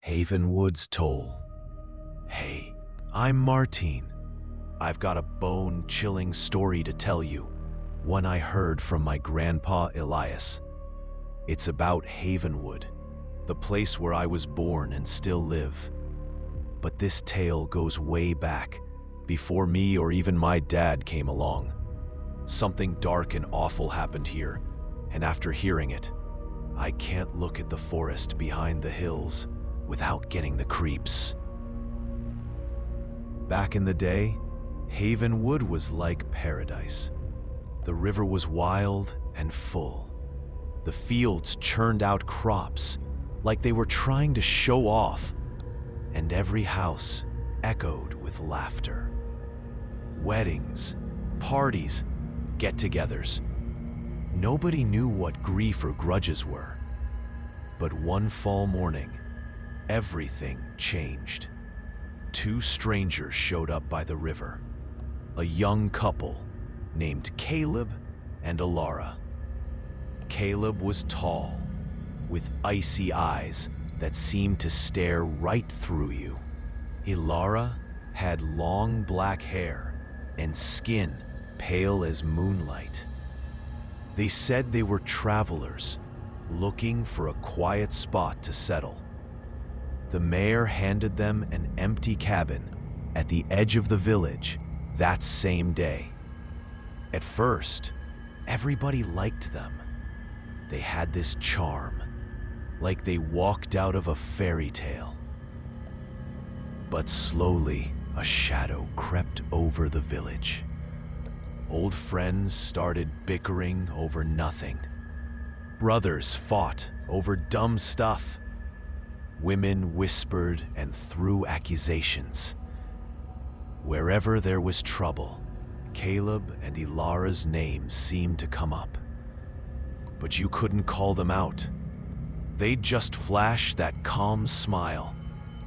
Havenwood's Toll. Hey, I'm Martine. I've got a bone-chilling story to tell you, one I heard from my grandpa Elias. It's about Havenwood, the place where I was born and still live. But this tale goes way back, before me or even my dad came along. Something dark and awful happened here, and after hearing it, I can't look at the forest behind the hills without getting the creeps. Back in the day, Havenwood was like paradise. The river was wild and full. The fields churned out crops like they were trying to show off, and every house echoed with laughter. Weddings, parties, get-togethers. Nobody knew what grief or grudges were. But one fall morning, everything changed. Two strangers showed up by the river. A young couple named Caleb and Elara. Caleb was tall, with icy eyes that seemed to stare right through you. Elara had long black hair and skin pale as moonlight. They said they were travelers looking for a quiet spot to settle. The mayor handed them an empty cabin at the edge of the village that same day. At first, everybody liked them. They had this charm, like they walked out of a fairy tale. But slowly, a shadow crept over the village. Old friends started bickering over nothing. Brothers fought over dumb stuff. Women whispered and threw accusations. Wherever there was trouble, Caleb and Elara's names seemed to come up. But you couldn't call them out. They'd just flash that calm smile,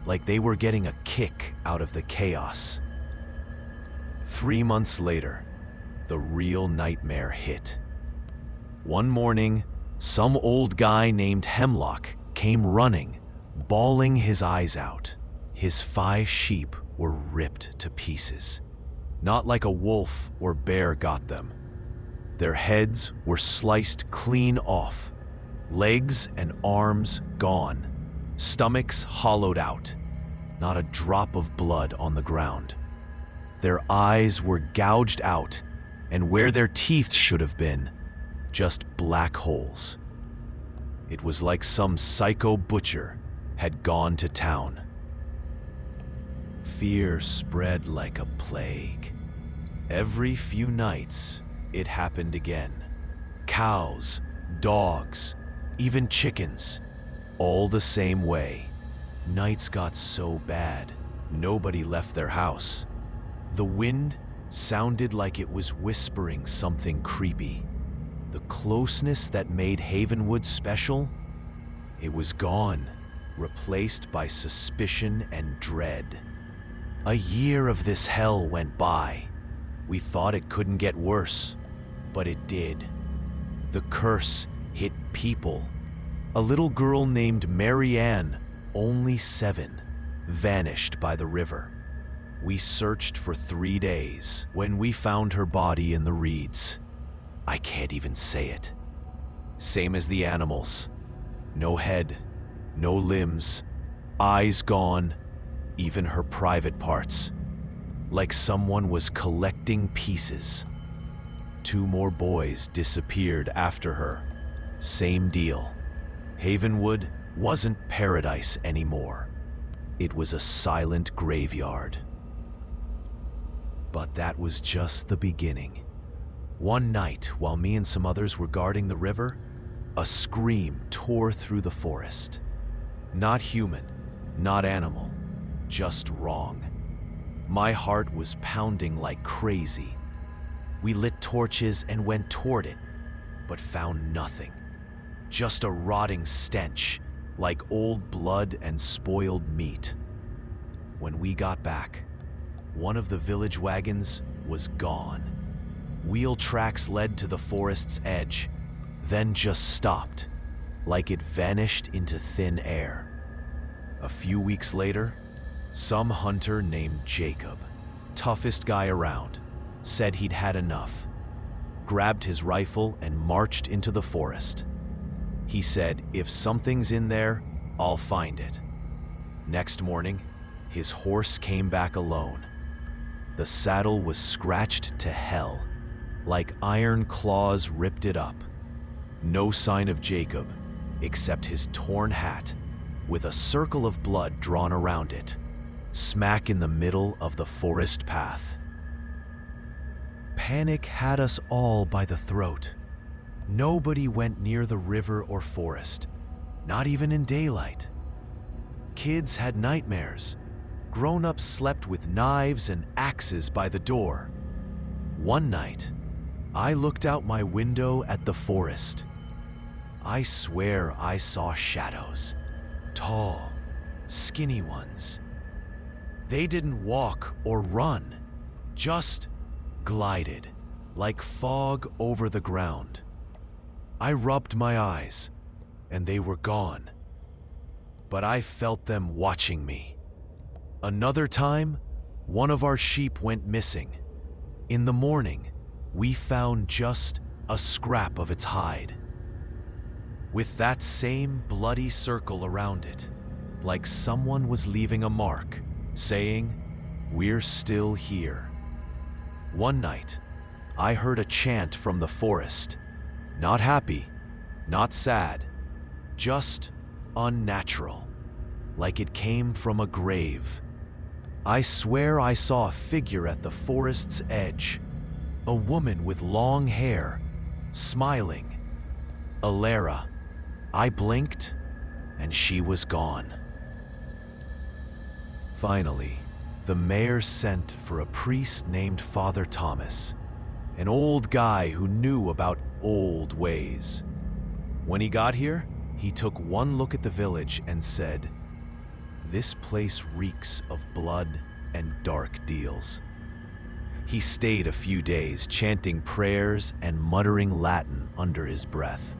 like they were getting a kick out of the chaos. 3 months later, the real nightmare hit. One morning, some old guy named Hemlock came running, bawling his eyes out. His 5 sheep were ripped to pieces. Not like a wolf or bear got them. Their heads were sliced clean off, legs and arms gone, stomachs hollowed out, not a drop of blood on the ground. Their eyes were gouged out, and where their teeth should have been, just black holes. It was like some psycho butcher had gone to town. Fear spread like a plague. Every few nights, it happened again. Cows, dogs, even chickens, all the same way. Nights got so bad, nobody left their house. The wind sounded like it was whispering something creepy. The closeness that made Havenwood special, it was gone, replaced by suspicion and dread. A year of this hell went by. We thought it couldn't get worse, but it did. The curse hit people. A little girl named Marianne, only 7, vanished by the river. We searched for 3 days when we found her body in the reeds. I can't even say it. Same as the animals. No head, no limbs, eyes gone, even her private parts. Like someone was collecting pieces. 2 more boys disappeared after her. Same deal. Havenwood wasn't paradise anymore. It was a silent graveyard. But that was just the beginning. One night, while me and some others were guarding the river, a scream tore through the forest. Not human, not animal, just wrong. My heart was pounding like crazy. We lit torches and went toward it, but found nothing. Just a rotting stench, like old blood and spoiled meat. When we got back, one of the village wagons was gone. Wheel tracks led to the forest's edge, then just stopped, like it vanished into thin air. A few weeks later, some hunter named Jacob, toughest guy around, said he'd had enough, grabbed his rifle and marched into the forest. He said, "If something's in there, I'll find it." Next morning, his horse came back alone. The saddle was scratched to hell, like iron claws ripped it up. No sign of Jacob, except his torn hat, with a circle of blood drawn around it, smack in the middle of the forest path. Panic had us all by the throat. Nobody went near the river or forest, not even in daylight. Kids had nightmares. Grown-ups slept with knives and axes by the door. One night, I looked out my window at the forest. I swear I saw shadows, tall, skinny ones. They didn't walk or run, just glided, like fog over the ground. I rubbed my eyes, and they were gone. But I felt them watching me. Another time, one of our sheep went missing. In the morning, we found just a scrap of its hide, with that same bloody circle around it, like someone was leaving a mark, saying, "We're still here." One night, I heard a chant from the forest. Not happy, not sad, just unnatural, like it came from a grave. I swear I saw a figure at the forest's edge, a woman with long hair, smiling. Elara. I blinked, and she was gone. Finally, the mayor sent for a priest named Father Thomas, an old guy who knew about old ways. When he got here, he took one look at the village and said, "This place reeks of blood and dark deals." He stayed a few days, chanting prayers and muttering Latin under his breath.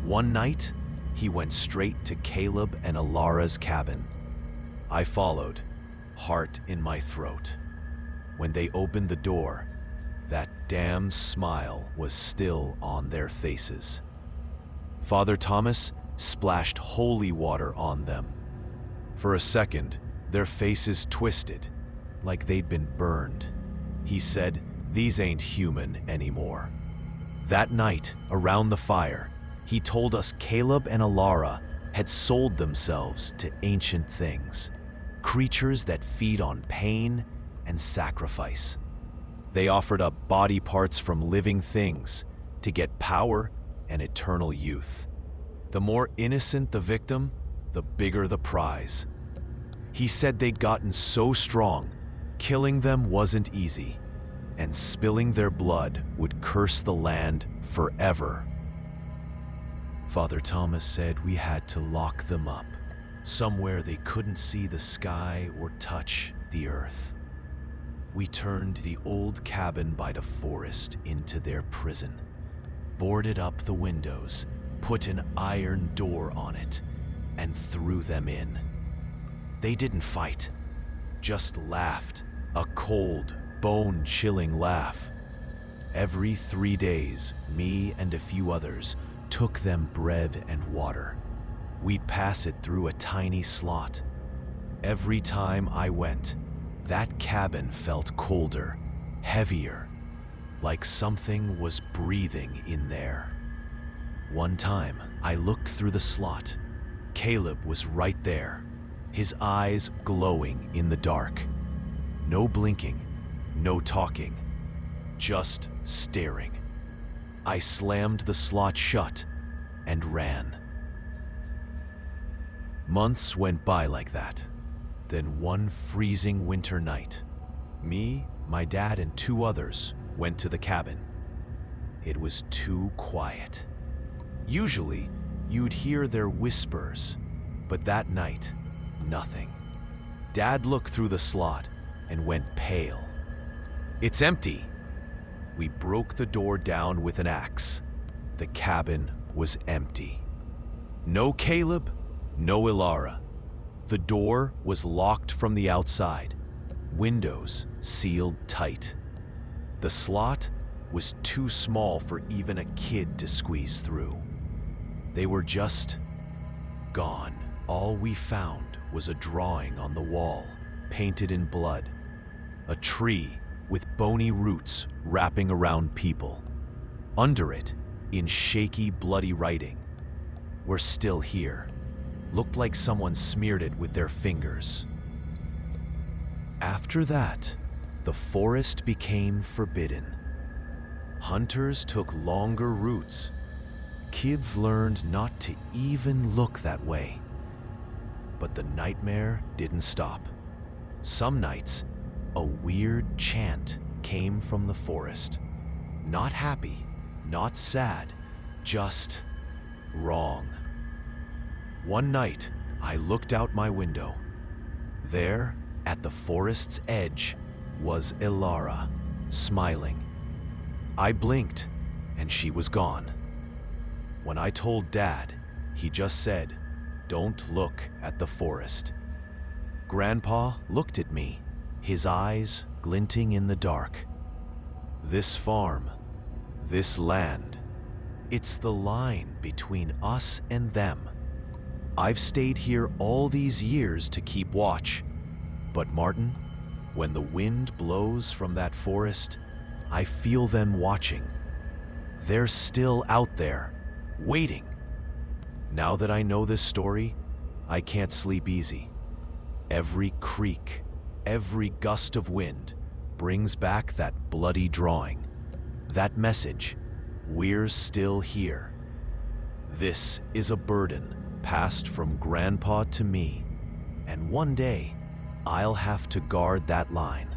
One night, he went straight to Caleb and Elara's cabin. I followed, heart in my throat. When they opened the door, that damn smile was still on their faces. Father Thomas splashed holy water on them. For a second, their faces twisted, like they'd been burned. He said, "These ain't human anymore." That night, around the fire, he told us Caleb and Elara had sold themselves to ancient things, creatures that feed on pain and sacrifice. They offered up body parts from living things to get power and eternal youth. The more innocent the victim, the bigger the prize. He said they'd gotten so strong, killing them wasn't easy, and spilling their blood would curse the land forever. Father Thomas said we had to lock them up, somewhere they couldn't see the sky or touch the earth. We turned the old cabin by the forest into their prison, boarded up the windows, put an iron door on it, and threw them in. They didn't fight, just laughed, a cold, bone-chilling laugh. Every 3 days, me and a few others took them bread and water. We'd pass it through a tiny slot. Every time I went, that cabin felt colder, heavier, like something was breathing in there. One time, I looked through the slot. Caleb was right there, his eyes glowing in the dark. No blinking, no talking, just staring. I slammed the slot shut and ran. Months went by like that. Then one freezing winter night, me, my dad, and 2 others went to the cabin. It was too quiet. Usually, you'd hear their whispers, but that night, nothing. Dad looked through the slot and went pale. "It's empty." We broke the door down with an axe. The cabin was empty. No Caleb, no Elara. The door was locked from the outside, windows sealed tight. The slot was too small for even a kid to squeeze through. They were just gone. All we found was a drawing on the wall, painted in blood. A tree with bony roots wrapping around people. Under it, in shaky, bloody writing, "We're still here." Looked like someone smeared it with their fingers. After that, the forest became forbidden. Hunters took longer routes. Kids learned not to even look that way. But the nightmare didn't stop. Some nights, a weird chant came from the forest. Not happy, not sad, just wrong. One night, I looked out my window. There, at the forest's edge, was Elara, smiling. I blinked, and she was gone. When I told Dad, he just said, "Don't look at the forest." Grandpa looked at me, his eyes glinting in the dark. This farm, this land, it's the line between us and them. I've stayed here all these years to keep watch. But Martin, when the wind blows from that forest, I feel them watching. They're still out there, waiting. Now that I know this story, I can't sleep easy. Every creak, every gust of wind brings back that bloody drawing. That message, "We're still here." This is a burden passed from Grandpa to me, and one day I'll have to guard that line.